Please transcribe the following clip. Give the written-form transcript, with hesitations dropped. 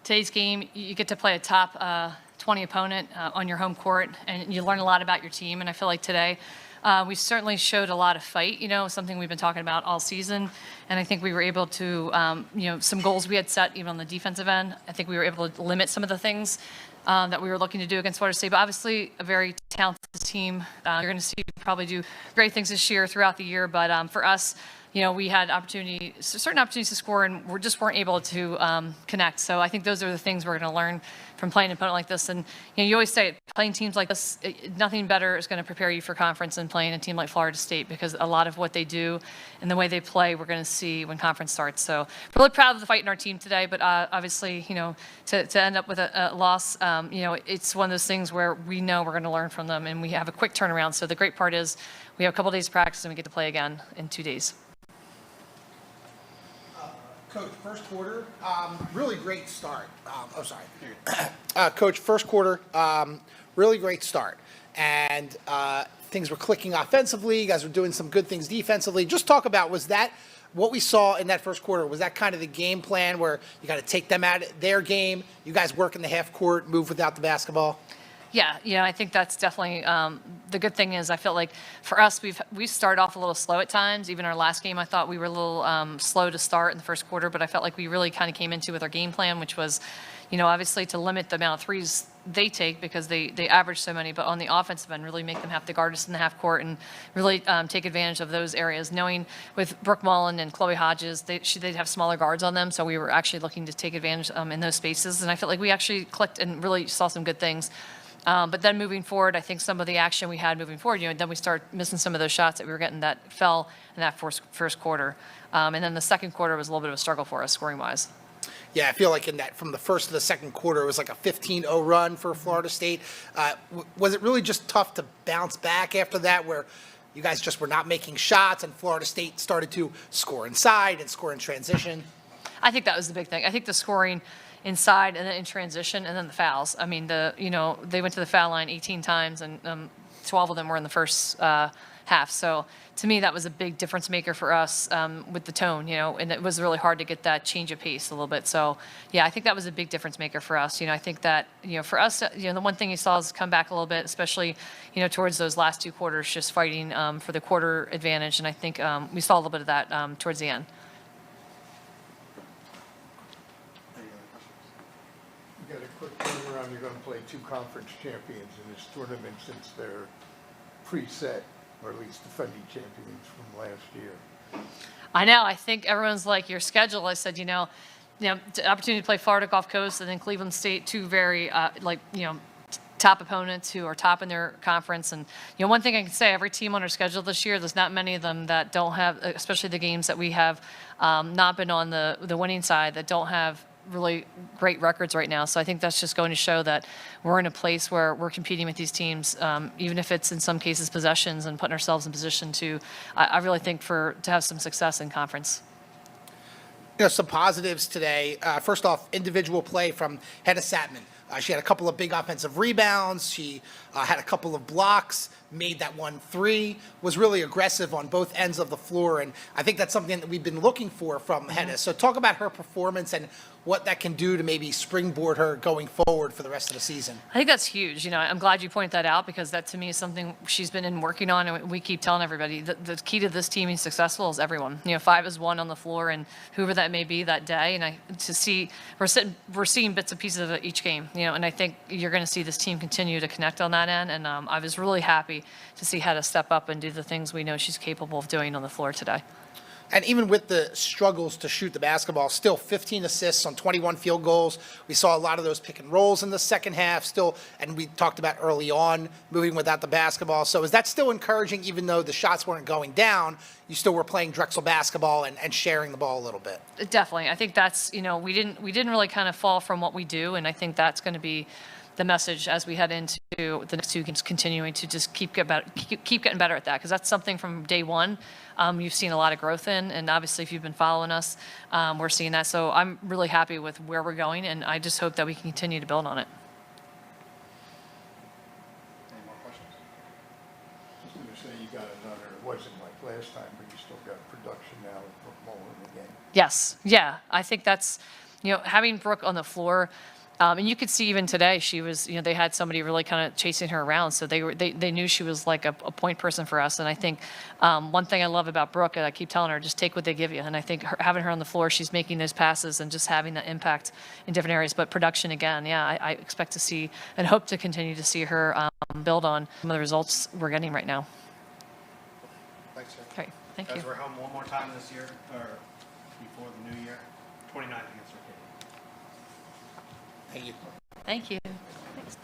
today's game, you get to play a top 20 opponent on your home court, and you learn a lot about your team. And I feel like today we certainly showed a lot of fight, something we've been talking about all season. And I think we were able to, some goals we had set even on the defensive end. I think we were able to limit some of the things that we were looking to do against Florida State. But obviously, a very talented team. You're going to see probably do great things this year throughout the year. But for us, we had certain opportunities to score, and we just weren't able to connect. So I think those are the things we're going to learn from playing an opponent like this. And you always say playing teams like this, nothing better is going to prepare you for conference than playing a team like Florida State, because a lot of what they do and the way they play, we're going to see when conference starts. So really proud of the fight in our team today. But obviously, to end up with a loss, it's one of those things where we know we're going to learn from them, and we have a quick turnaround. So the great part is we have a couple days of practice, and we get to play again in 2 days. Coach, first quarter, really great start. Coach, first quarter, really great start. And things were clicking offensively. You guys were doing some good things defensively. Just talk about, was that what we saw in that first quarter? Was that kind of the game plan where you got to take them out of their game, you guys work in the half court, move without the basketball? Yeah, I think that's definitely the good thing is I felt like for us we started off a little slow at times. Even our last game, I thought we were a little slow to start in the first quarter, but I felt like we really kind of came into with our game plan, which was, obviously to limit the amount of threes they take because they average so many, but on the offensive end, really make them have to guard us in the half court and really take advantage of those areas. Knowing with Brooke Mullen and Chloe Hodges, they'd have smaller guards on them, so we were actually looking to take advantage in those spaces, and I felt like we actually clicked and really saw some good things. But then moving forward, I think some of the action we had moving forward, then we start missing some of those shots that we were getting that fell in that first quarter. And then the second quarter was a little bit of a struggle for us scoring-wise. Yeah, I feel like in that from the first to the second quarter, it was like a 15-0 run for Florida State. Was it really just tough to bounce back after that, where you guys just were not making shots and Florida State started to score inside and score in transition? I think that was the big thing. I think the scoring inside and then in transition and then the fouls. I mean, they went to the foul line 18 times and 12 of them were in the first half. So to me, that was a big difference maker for us with the tone, and it was really hard to get that change of pace a little bit. So yeah, I think that was a big difference maker for us. I think that, for us, the one thing you saw is come back a little bit, especially, towards those last two quarters, just fighting for the quarter advantage. And I think we saw a little bit of that towards the end. You got a quick turnaround. You're going to play two conference champions in this tournament since they're preset, or at least defending champions from last year. I know. I think everyone's like, your schedule. I said, the opportunity to play Florida Gulf Coast and then Cleveland State, two very top opponents who are top in their conference. And one thing I can say, every team on our schedule this year, there's not many of them that don't have, especially the games that we have not been on the winning side, that don't have really great records right now. So I think that's just going to show that we're in a place where we're competing with these teams, even if it's in some cases possessions, and putting ourselves in position to, I really think, to have some success in conference. Some positives today. First off, individual play from Hedda Satman. She had a couple of big offensive rebounds. She had a couple of blocks, made that 1-3, was really aggressive on both ends of the floor. And I think that's something that we've been looking for from Hedda. So talk about her performance and what that can do to maybe springboard her going forward for the rest of the season. I think that's huge. I'm glad you pointed that out, because that to me is something she's been working on, and we keep telling everybody that the key to this team being successful is everyone. 5 is 1 on the floor, and whoever that may be that day. And we're seeing bits and pieces of it each game. And I think you're going to see this team continue to connect on that end. And I was really happy to see Hedda step up and do the things we know she's capable of doing on the floor today. And even with the struggles to shoot the basketball, still 15 assists on 21 field goals. We saw a lot of those pick and rolls in the second half still, and we talked about early on moving without the basketball. So is that still encouraging, even though the shots weren't going down, you still were playing Drexel basketball and sharing the ball a little bit? Definitely. I think that's, we didn't really kind of fall from what we do, and I think that's going to be the message as we head into the next 2 games, continuing to just keep getting better at that, because that's something from day one you've seen a lot of growth in, and obviously if you've been following us, we're seeing that. So I'm really happy with where we're going, and I just hope that we can continue to build on it. Any more questions? I was going to say you got another, it wasn't like last time, but you still got production now with Brooke Mullen in the game. Yes. Yeah. I think that's, having Brooke on the floor, and you could see even today, she was, they had somebody really kind of chasing her around. So they knew she was like a point person for us. And I think one thing I love about Brooke, and I keep telling her, just take what they give you. And I think having her on the floor, she's making those passes and just having that impact in different areas. But production, again, yeah, I expect to see and hope to continue to see her build on some of the results we're getting right now. Thanks, sir. Great, thank you. Guys, we're home one more time this year, or before the new year, 29th against Arcadia. Thank you. Thank you. Thanks.